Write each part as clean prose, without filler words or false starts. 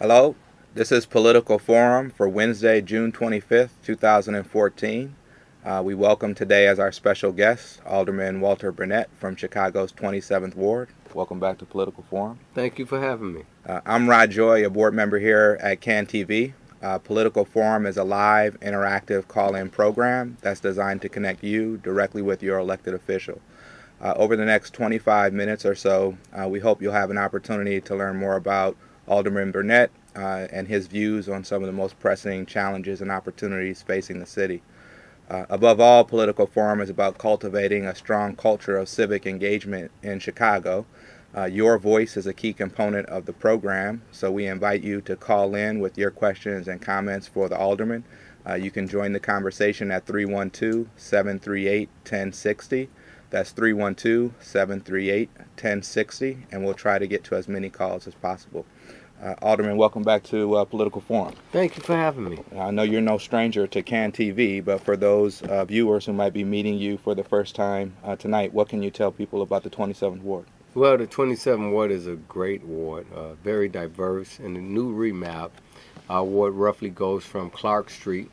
Hello, this is Political Forum for Wednesday, June 25th, 2014. We welcome today as our special guest, Alderman Walter Burnett from Chicago's 27th Ward. Welcome back to Political Forum. Thank you for having me. I'm Rod Joy, a board member here at CAN TV. Political Forum is a live, interactive call-in program that's designed to connect you directly with your elected official. Over the next 25 minutes or so, we hope you'll have an opportunity to learn more about Alderman Burnett and his views on some of the most pressing challenges and opportunities facing the city. Above all, Political Forum is about cultivating a strong culture of civic engagement in Chicago. Your voice is a key component of the program, so we invite you to call in with your questions and comments for the Alderman. You can join the conversation at 312-738-1060. That's 312-738-1060, and we'll try to get to as many calls as possible. Alderman, welcome back to Political Forum. Thank you for having me. I know you're no stranger to CAN TV, but for those viewers who might be meeting you for the first time tonight, what can you tell people about the 27th Ward? Well, the 27th Ward is a great ward, very diverse. In the new remap, our ward roughly goes from Clark Street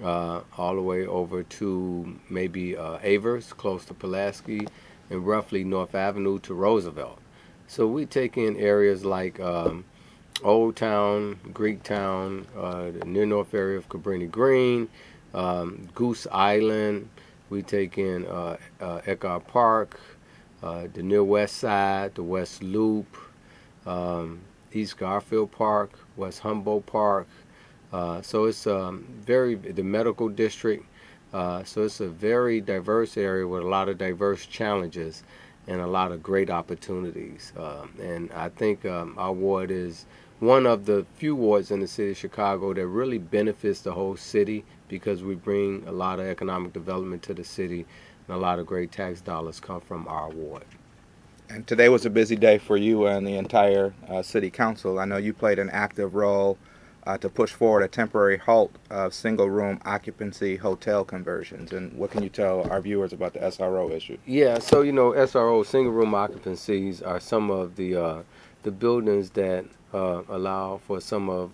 all the way over to maybe Avers, close to Pulaski, and roughly North Avenue to Roosevelt. So we take in areas like Old Town, Greek Town, the near north area of Cabrini Green, Goose Island. We take in Eckhart Park, the near west side, the West Loop, East Garfield Park, West Humboldt Park. So it's the medical district. So it's a very diverse area with a lot of diverse challenges and a lot of great opportunities. And I think our ward is one of the few wards in the city of Chicago that really benefits the whole city because we bring a lot of economic development to the city and a lot of great tax dollars come from our ward. And today was a busy day for you and the entire city council. I know you played an active role to push forward a temporary halt of single-room occupancy hotel conversions. And what can you tell our viewers about the SRO issue? Yeah, so SRO, single-room occupancies, are some of the buildings that allow for some of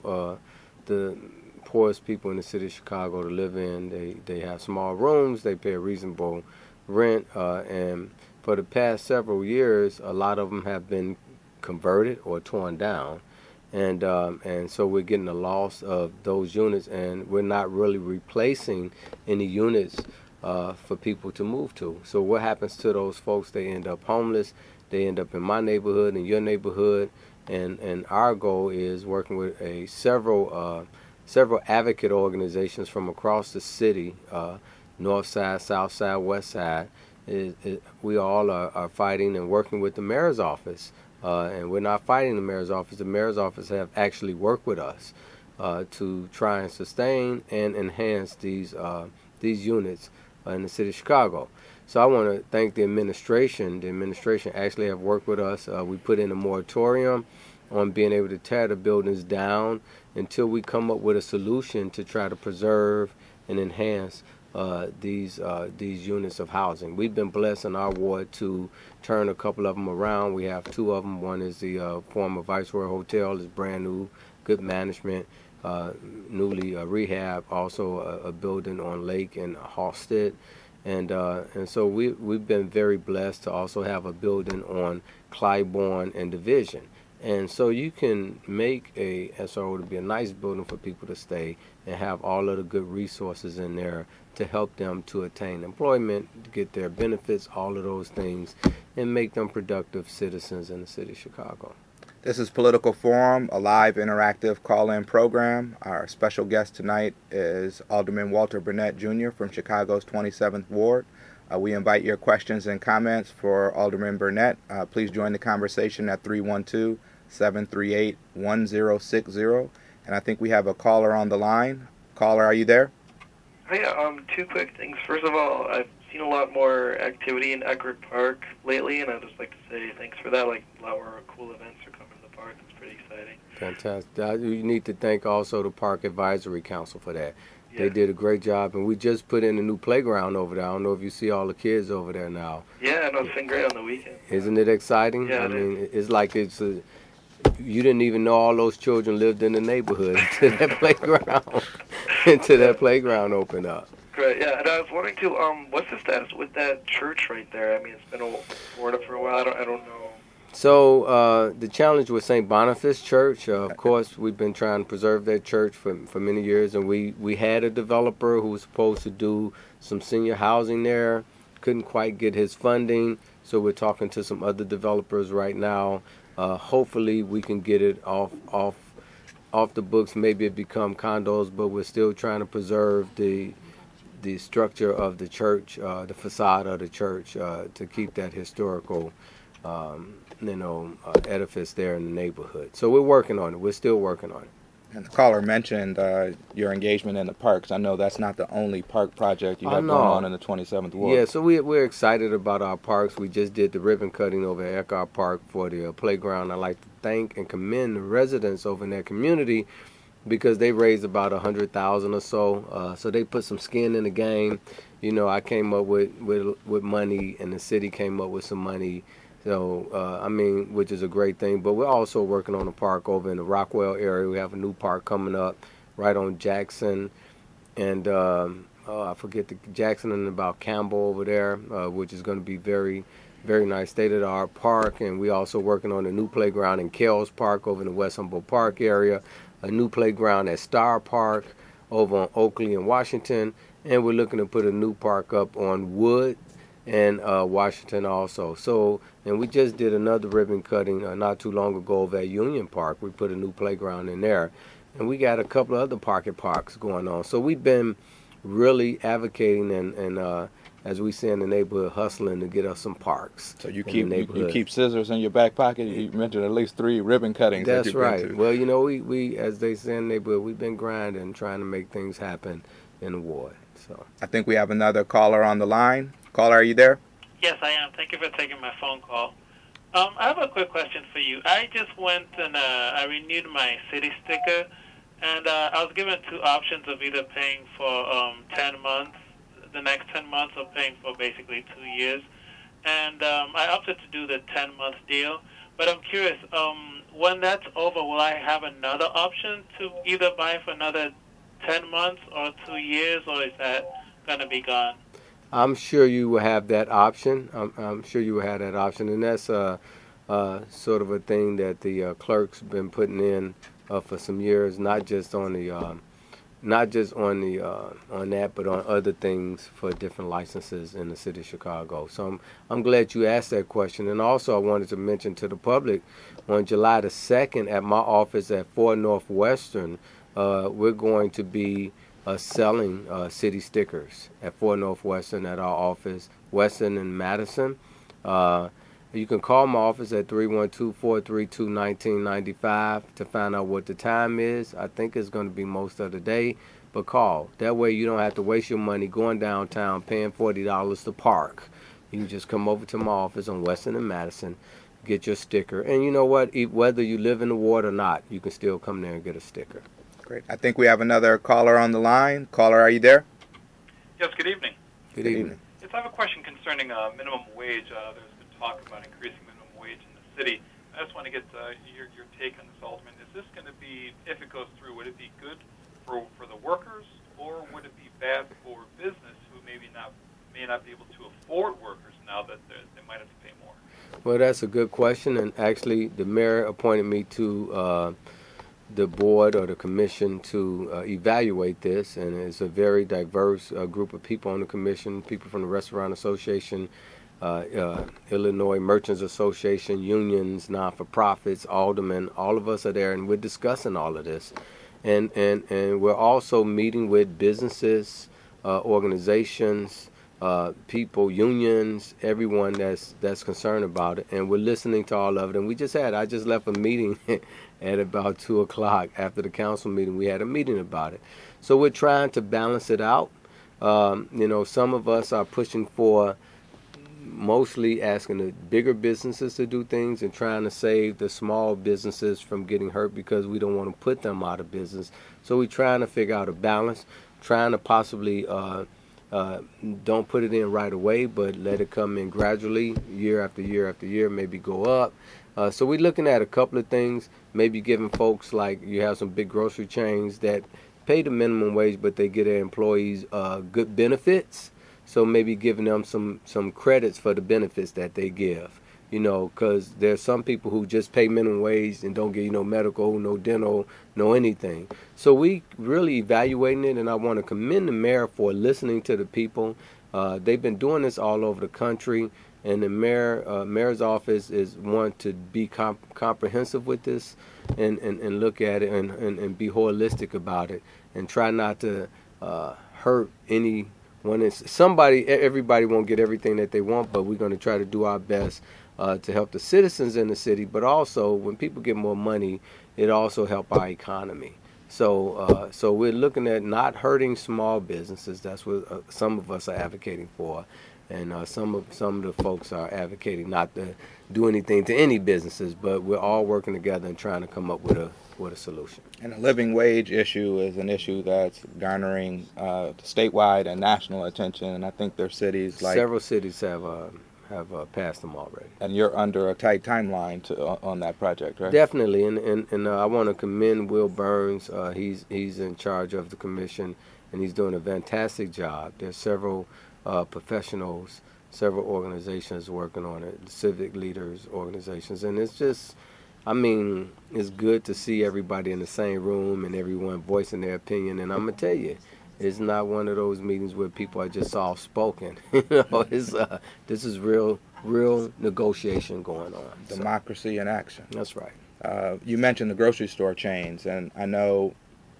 the poorest people in the city of Chicago to live in. They have small rooms, they pay a reasonable rent, and for the past several years, a lot of them have been converted or torn down. And so we're getting a loss of those units, and we're not really replacing any units for people to move to. So what happens to those folks? They end up homeless. They end up in my neighborhood, in your neighborhood, and our goal is working with several advocate organizations from across the city, north side, south side, west side. We all are fighting and working with the mayor's office. And we're not fighting the mayor's office. The mayor's office have actually worked with us to try and sustain and enhance these units in the city of Chicago. So I want to thank the administration. The administration actually have worked with us. We put in a moratorium on being able to tear the buildings down until we come up with a solution to try to preserve and enhance these units of housing. We've been blessed in our ward to turn a couple of them around. We have two of them. One is the former Viceroy Hotel. It's brand new, good management, newly rehab. Also a building on Lake in Halstead. And so we've been very blessed to also have a building on Clybourne and Division. And so you can make a SRO to be a nice building for people to stay and have all of the good resources in there to help them to attain employment, to get their benefits, all of those things, and make them productive citizens in the city of Chicago. This is Political Forum, a live interactive call-in program. Our special guest tonight is Alderman Walter Burnett, Jr. from Chicago's 27th Ward. We invite your questions and comments for Alderman Burnett. Please join the conversation at 312-738-1060. And I think we have a caller on the line. Caller, are you there? Hi, two quick things. First of all, I've seen a lot more activity in Eckhart Park lately, and I'd just like to say thanks for that. Like, a lot more cool events are coming to the park. It's pretty exciting. Fantastic. You need to thank also the Park Advisory Council for that. Yeah. They did a great job, and we just put in a new playground over there. I don't know if you see all the kids over there now. Yeah, no, it's been great on the weekend. Isn't it exciting? Yeah, I mean, it's like it's a you didn't even know all those children lived in the neighborhood until that playground, until that playground opened up. Great, yeah. And I was wondering too, what's the status with that church right there? I mean, it's been boarded for a while. I don't know. So the challenge with St. Boniface Church, of course, we've been trying to preserve that church for many years, and we had a developer who was supposed to do some senior housing there, couldn't quite get his funding, so we're talking to some other developers right now. Hopefully we can get it off the books. Maybe it become condos, but we're still trying to preserve the structure of the church, the facade of the church, to keep that historical edifice there in the neighborhood. So we're working on it. We're still working on it. And the caller mentioned your engagement in the parks. I know that's not the only park project you have going on in the 27th Ward. Yeah, so we're excited about our parks. We just did the ribbon cutting over at Eckhart Park for the playground. I'd like to thank and commend the residents over in that community because they raised about $100,000 or so. So they put some skin in the game. You know, I came up with money, and the city came up with some money. So, which is a great thing. But we're also working on a park over in the Rockwell area. We have a new park coming up right on Jackson. And, I forget Jackson and about Campbell over there, which is going to be very, very nice state-of-the-art park. And we're also working on a new playground in Kells Park over in the West Humboldt Park area, a new playground at Star Park over on Oakley and Washington. And we're looking to put a new park up on Wood and Washington also. So, and we just did another ribbon cutting not too long ago over at Union Park. We put a new playground in there. And we got a couple of other pocket parks going on. So we've been really advocating and as we say in the neighborhood, hustling to get us some parks. So you keep scissors in your back pocket? You mentioned at least 3 ribbon cuttings. That's right. Well, you know, we as they say in the neighborhood, we've been grinding, trying to make things happen in the ward. So I think we have another caller on the line. Caller, are you there? Yes, I am. Thank you for taking my phone call. I have a quick question for you. I just went and I renewed my city sticker, and I was given 2 options of either paying for 10 months, the next 10 months, or paying for basically 2 years. And I opted to do the 10-month deal. But I'm curious, when that's over, will I have another option to either buy for another 10 months or 2 years, or is that going to be gone? I'm sure you will have that option. I'm sure you will have that option, and that's sort of a thing that the clerk's been putting in for some years, not just on that, but on other things for different licenses in the city of Chicago. So I'm glad you asked that question. And also I wanted to mention to the public, on July the 2nd at my office at 4 Northwestern, we're going to be selling city stickers at 4 Northwestern at our office, Weston and Madison. You can call my office at 312-432-1995 to find out what the time is. I think it's going to be most of the day, but call. That way you don't have to waste your money going downtown paying $40 to park. You can just come over to my office on Weston and Madison, get your sticker. And you know what? Whether you live in the ward or not, you can still come there and get a sticker. Great. I think we have another caller on the line. Caller, are you there? Yes, good evening. Good evening. Yes, I have a question concerning minimum wage. There's been talk about increasing minimum wage in the city. I just want to get your take on this, Alderman. Is this going to be, if it goes through, would it be good for the workers, or would it be bad for business who may not be able to afford workers now that they might have to pay more? Well, that's a good question, and actually the mayor appointed me to the board or the commission to evaluate this, and it's a very diverse group of people on the commission, people from the Restaurant Association, Illinois Merchants Association, unions, non-for-profits, aldermen, all of us are there, and we're discussing all of this. And we're also meeting with businesses, organizations, people, unions, everyone that's concerned about it, and we're listening to all of it. And I just left a meeting at about 2 o'clock after the council meeting. We had a meeting about it. So we're trying to balance it out. Some of us are pushing for mostly asking the bigger businesses to do things and trying to save the small businesses from getting hurt because we don't want to put them out of business. So we're trying to figure out a balance, trying to possibly don't put it in right away, but let it come in gradually, year after year after year, maybe go up. So we're looking at a couple of things, maybe giving folks, like you have some big grocery chains that pay the minimum wage, but they get their employees good benefits. So maybe giving them some credits for the benefits that they give. You know, because there's some people who just pay minimum wage and don't get, you know, medical, no dental, no anything. So we really evaluating it, and I want to commend the mayor for listening to the people. They've been doing this all over the country, and the mayor's office is one to be comprehensive with this and look at it and be holistic about it and try not to hurt anyone. Everybody won't get everything that they want, but we're going to try to do our best to help the citizens in the city, but also when people get more money, it also help our economy. So we're looking at not hurting small businesses. That's what some of us are advocating for, and some of the folks are advocating not to do anything to any businesses. But we're all working together and trying to come up with a solution. And a living wage issue is an issue that's garnering statewide and national attention, and I think there's cities like several cities have passed them already. And you're under a tight timeline on that project, right? Definitely, and I want to commend Will Burns. He's in charge of the commission, and he's doing a fantastic job. There's several professionals, several organizations working on it, civic leaders, organizations, and it's just, I mean, it's good to see everybody in the same room and everyone voicing their opinion. And I'm gonna tell you, it's not one of those meetings where people are just soft-spoken. You know, this is real negotiation going on. Democracy in action. That's right. You mentioned the grocery store chains, and I know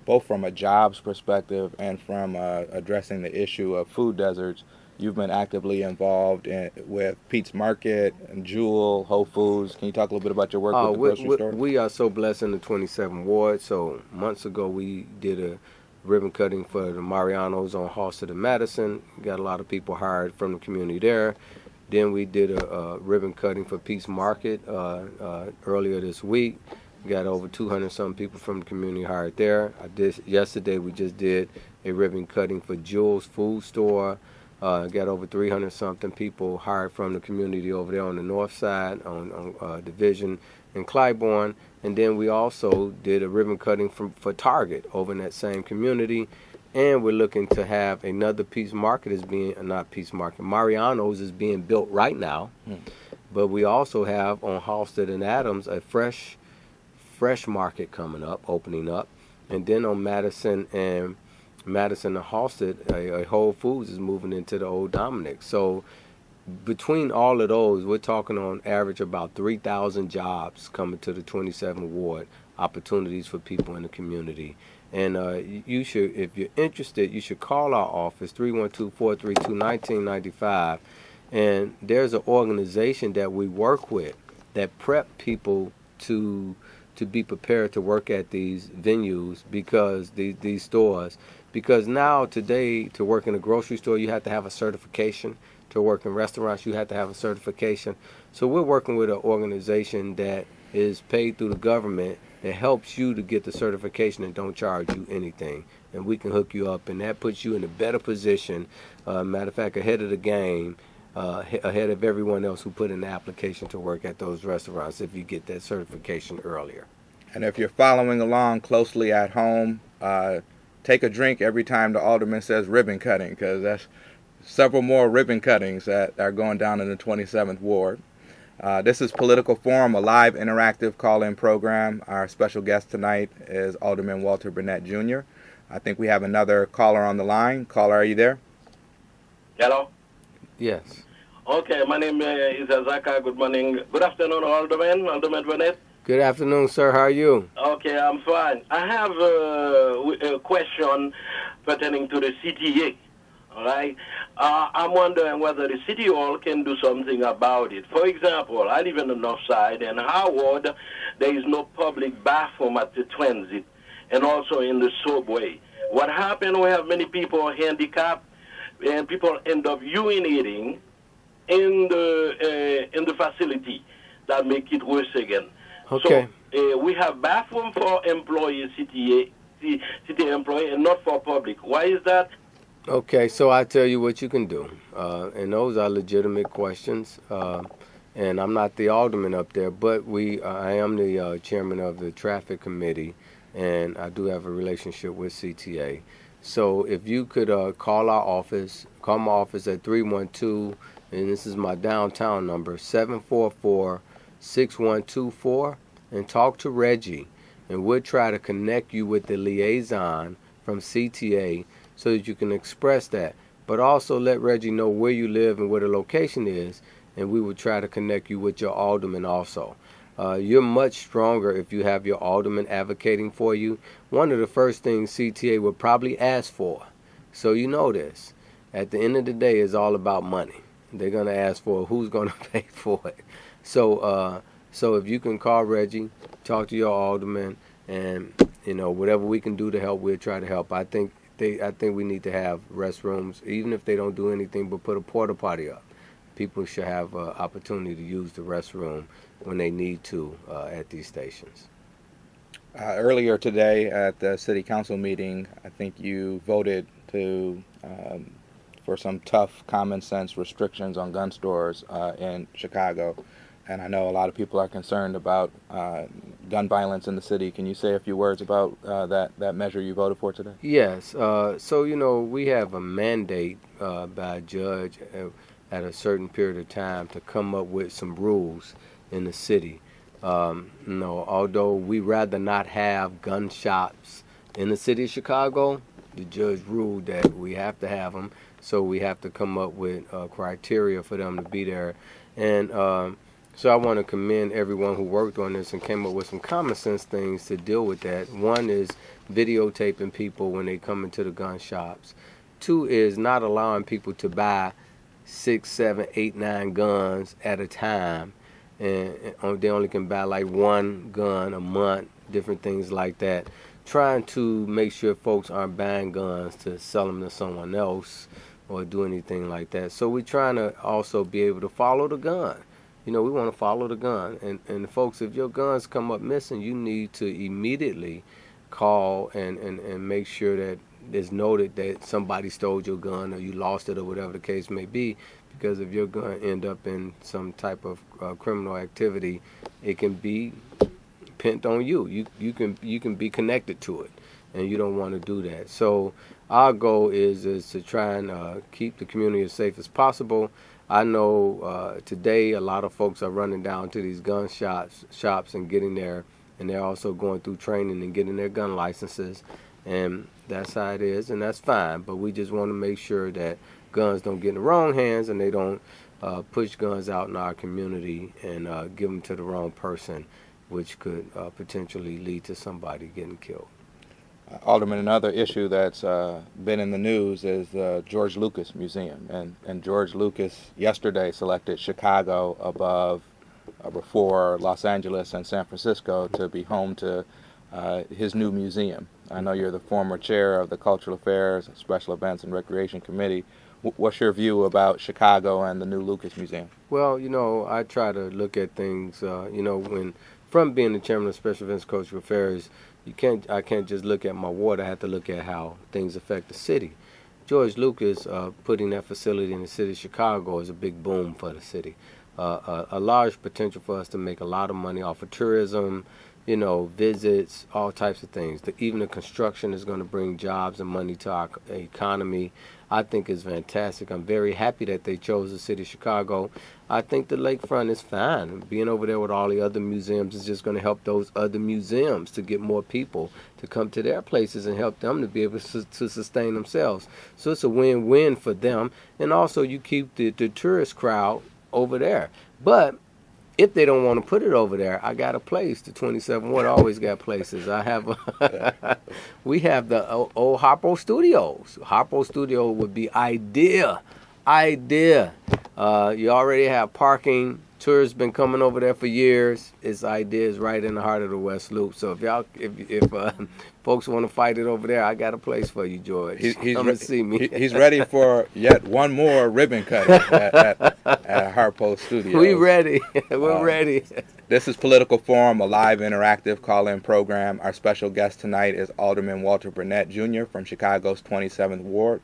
both from a jobs perspective and from addressing the issue of food deserts, you've been actively involved with Pete's Market and Jewel, Whole Foods. Can you talk a little bit about your work with the grocery store? We are so blessed in the 27th Ward. So months ago, we did a ribbon cutting for the Marianos on Halsted and Madison. Got a lot of people hired from the community there. Then we did a ribbon cutting for Pete's Market earlier this week. Got over 200-some people from the community hired there. Yesterday we just did a ribbon cutting for Jewel's Food Store. Got over 300-something people hired from the community over there on the north side, on Division and Clybourne. And then we also did a ribbon cutting for Target over in that same community. And we're looking to have another Pete's Market Mariano's is being built right now. But we also have on Halsted and Adams a fresh market coming up, opening up. And then on Madison and Halsted, a Whole Foods is moving into the old Dominic. So between all of those, we're talking on average about 3,000 jobs coming to the 27th Ward, opportunities for people in the community. And you should, if you're interested, you should call our office, 312-432-1995. And there's an organization that we work with that prep people to be prepared to work at these venues, because these stores. Because now, today, to work in a grocery store, you have to have a certification. To work in restaurants, you have to have a certification. So we're working with an organization that is paid through the government that helps you to get the certification and don't charge you anything. And we can hook you up, and that puts you in a better position, matter of fact, ahead of the game, ahead of everyone else who put in the application to work at those restaurants if you get that certification earlier. And if you're following along closely at home, take a drink every time the alderman says ribbon cutting, because that's several more ribbon cuttings that are going down in the 27th Ward. This is Political Forum, a live interactive call-in program. Our special guest tonight is Alderman Walter Burnett, Jr. I think we have another caller on the line. Caller, are you there? Hello? Yes. Okay, my name is Azaka. Good morning. Good afternoon, Alderman Burnett. Good afternoon, sir. How are you? Okay, I'm fine. I have a question pertaining to the CTA. All right? I'm wondering whether the City Hall can do something about it. For example, I live in the north side, and Howard, there is no public bathroom at the transit and also in the subway. What happened, we have many people handicapped, and people end up urinating in the facility. That make it worse again. Okay. So we have bathroom for employees, CTA employee, and not for public. Why is that? Okay, so I tell you what you can do, and those are legitimate questions, and I'm not the alderman up there, but I am the chairman of the traffic committee, and I do have a relationship with CTA. So if you could call my office at 312, and this is my downtown number, 744-6124, and talk to Reggie, and we'll try to connect you with the liaison from CTA so that you can express that. But also let Reggie know where you live and where the location is, and we will try to connect you with your alderman also. You're much stronger if you have your alderman advocating for you. One of the first things CTA will probably ask for, so you know this, at the end of the day, is all about money. They're going to ask for who's going to pay for it. So if you can call Reggie, talk to your alderman, and whatever we can do to help, we'll try to help. I think we need to have restrooms, even if they don't do anything but put a porta potty up. People should have opportunity to use the restroom when they need to at these stations. Earlier today at the city council meeting, I think you voted for some tough common sense restrictions on gun stores in Chicago. And I know a lot of people are concerned about gun violence in the city. Can you say a few words about that measure you voted for today? Yes. So, we have a mandate by a judge at a certain period of time to come up with some rules in the city. Although we rather not have gun shops in the city of Chicago, the judge ruled that we have to have them. So we have to come up with criteria for them to be there. And so I want to commend everyone who worked on this and came up with some common sense things to deal with that. One is videotaping people when they come into the gun shops. Two is not allowing people to buy 6, 7, 8, 9 guns at a time. And they only can buy like one gun a month, different things like that. Trying to make sure folks aren't buying guns to sell them to someone else or do anything like that. So we're trying to also be able to follow the gun. We want to follow the gun. And folks, if your guns come up missing, you need to immediately call and make sure that it's noted that somebody stole your gun or you lost it or whatever the case may be. Because if your gun end up in some type of criminal activity, it can be pinned on you. You can be connected to it, and you don't want to do that. So our goal is to try and keep the community as safe as possible. I know today a lot of folks are running down to these gun shops and getting there, and they're also going through training and getting their gun licenses, and that's how it is, and that's fine. But we just want to make sure that guns don't get in the wrong hands and they don't push guns out in our community and give them to the wrong person, which could potentially lead to somebody getting killed. Alderman, another issue that's been in the news is the George Lucas Museum. And George Lucas yesterday selected Chicago before Los Angeles and San Francisco to be home to his new museum. I know you're the former chair of the Cultural Affairs, Special Events, and Recreation Committee. What's your view about Chicago and the new Lucas Museum? Well, I try to look at things, from being the chairman of Special Events, Cultural Affairs, I can't just look at my ward. I have to look at how things affect the city. George Lucas putting that facility in the city of Chicago is a big boom for the city. A large potential for us to make a lot of money off of tourism, visits, all types of things. Even the construction is going to bring jobs and money to our economy. I think it's fantastic. I'm very happy that they chose the city of Chicago. I think the lakefront is fine. Being over there with all the other museums is just going to help those other museums to get more people to come to their places and help them to be able to sustain themselves. So it's a win-win for them. And also you keep the tourist crowd over there. But if they don't want to put it over there, I got a place. The 27 Ward always got places. We have the old Harpo Studios. Harpo Studio would be ideal. You already have parking. Tourists been coming over there for years. Its idea is right in the heart of the West Loop. So if folks want to fight it over there, I got a place for you, George. Come and see me. He's ready for yet one more ribbon cutting at Harpo Studios. We ready. We're ready. This is Political Forum, a live interactive call-in program. Our special guest tonight is Alderman Walter Burnett, Jr. from Chicago's 27th Ward.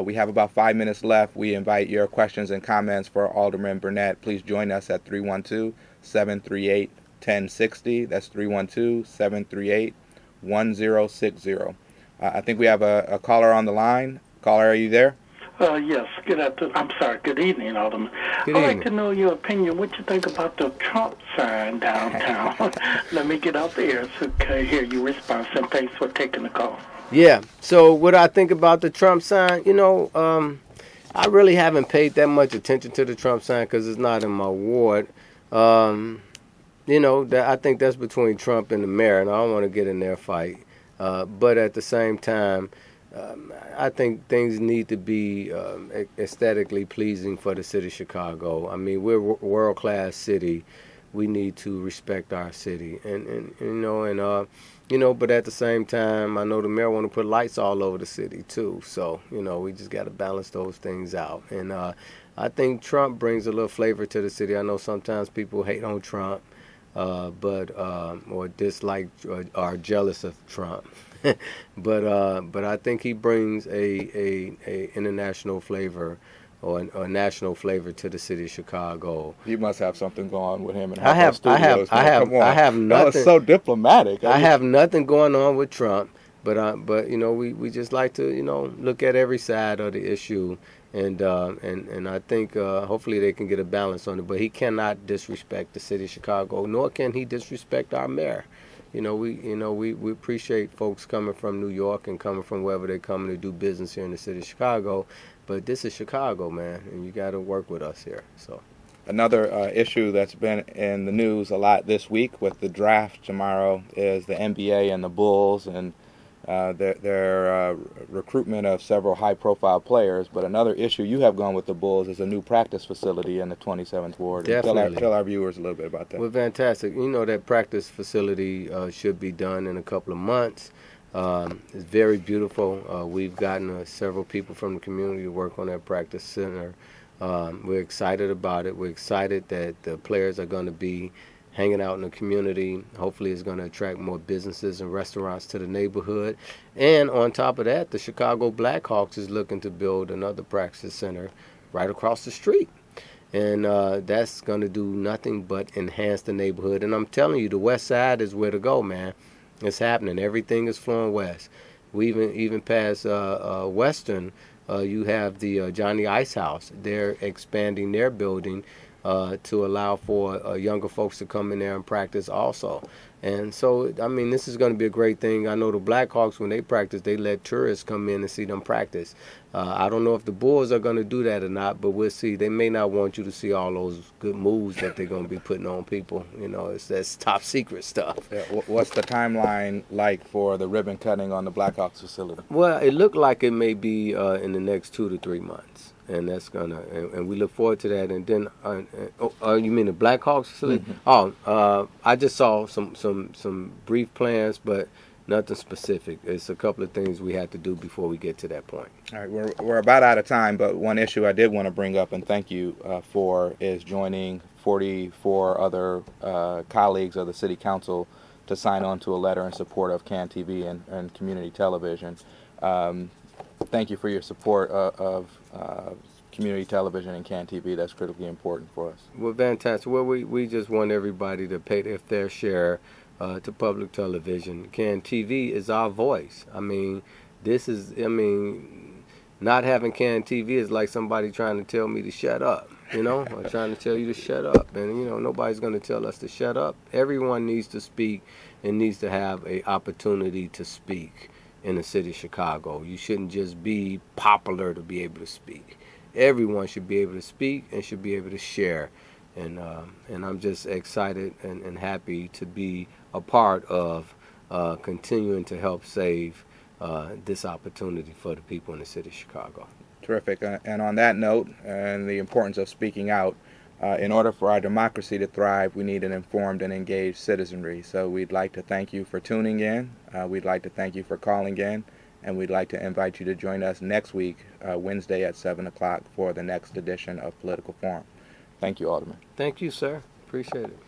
We have about 5 minutes left. We invite your questions and comments for Alderman Burnett. Please join us at 312-738-1060. That's 312-738-1060. I think we have a caller on the line. Caller, are you there? Yes. Good afternoon. I'm sorry. Good evening, Alderman. Good I'd evening. like to know your opinion. What you think about the Trump sign downtown? Let me get out there so I hear your response. And thanks for taking the call. Yeah. So what I think about the Trump sign, I really haven't paid that much attention to the Trump sign because it's not in my ward. I think that's between Trump and the mayor, and I don't want to get in their fight. But at the same time, I think things need to be aesthetically pleasing for the city of Chicago. I mean, we're a world-class city. We need to respect our city, but at the same time, I know the mayor want to put lights all over the city too. So, we just got to balance those things out. And I think Trump brings a little flavor to the city. I know sometimes people hate on Trump, or dislike or are jealous of Trump. but I think he brings a international flavor or a national flavor to the city of Chicago. You must have something going on with him. And I have nothing. That was so diplomatic. I have nothing going on with Trump, but we just like to look at every side of the issue, and I think hopefully they can get a balance on it. But he cannot disrespect the city of Chicago, nor can he disrespect our mayor. We appreciate folks coming from New York and coming from wherever they're coming to do business here in the city of Chicago, but this is Chicago, man, and you got to work with us here. So, another issue that's been in the news a lot this week with the draft tomorrow is the NBA and the Bulls and their recruitment of several high-profile players. But another issue you have gone with the Bulls is a new practice facility in the 27th Ward. Definitely. Tell our viewers a little bit about that. Well, fantastic. That practice facility should be done in a couple of months. It's very beautiful. We've gotten several people from the community to work on that practice center. We're excited about it. We're excited that the players are going to be hanging out in the community. Hopefully it's going to attract more businesses and restaurants to the neighborhood. And on top of that, the Chicago Blackhawks is looking to build another practice center right across the street. And that's going to do nothing but enhance the neighborhood. And I'm telling you, the west side is where to go, man. It's happening. Everything is flowing west. We even past Western, you have the Johnny Ice House. They're expanding their building to allow for younger folks to come in there and practice also. And so, I mean, this is going to be a great thing. I know the Blackhawks, when they practice, they let tourists come in and see them practice. I don't know if the Bulls are going to do that or not, but we'll see. They may not want you to see all those good moves that they're going to be putting on people. That's top secret stuff. Yeah, what's the timeline like for the ribbon cutting on the Blackhawks facility? Well, it looked like it may be in the next 2 to 3 months. And that's and we look forward to that. And then, you mean the Blackhawks facility? Mm-hmm. I just saw some brief plans, but nothing specific. It's a couple of things we have to do before we get to that point. All right, we're about out of time, but one issue I did want to bring up and thank you for is joining 44 other colleagues of the City Council to sign on to a letter in support of CAN TV and community television. Thank you for your support of community television and CAN TV. That's critically important for us. Well, fantastic. Well, we just want everybody to pay their fair share to public television. CAN TV is our voice. I mean, not having CAN TV is like somebody trying to tell me to shut up, or trying to tell you to shut up. And, nobody's going to tell us to shut up. Everyone needs to speak and needs to have an opportunity to speak in the city of Chicago. You shouldn't just be popular to be able to speak. Everyone should be able to speak and should be able to share. And I'm just excited and happy to be a part of continuing to help save this opportunity for the people in the city of Chicago. Terrific. And on that note, and the importance of speaking out, in order for our democracy to thrive, we need an informed and engaged citizenry. So we'd like to thank you for tuning in. We'd like to thank you for calling in. And we'd like to invite you to join us next week, Wednesday at 7 o'clock for the next edition of Political Forum. Thank you, Alderman. Thank you, sir. Appreciate it.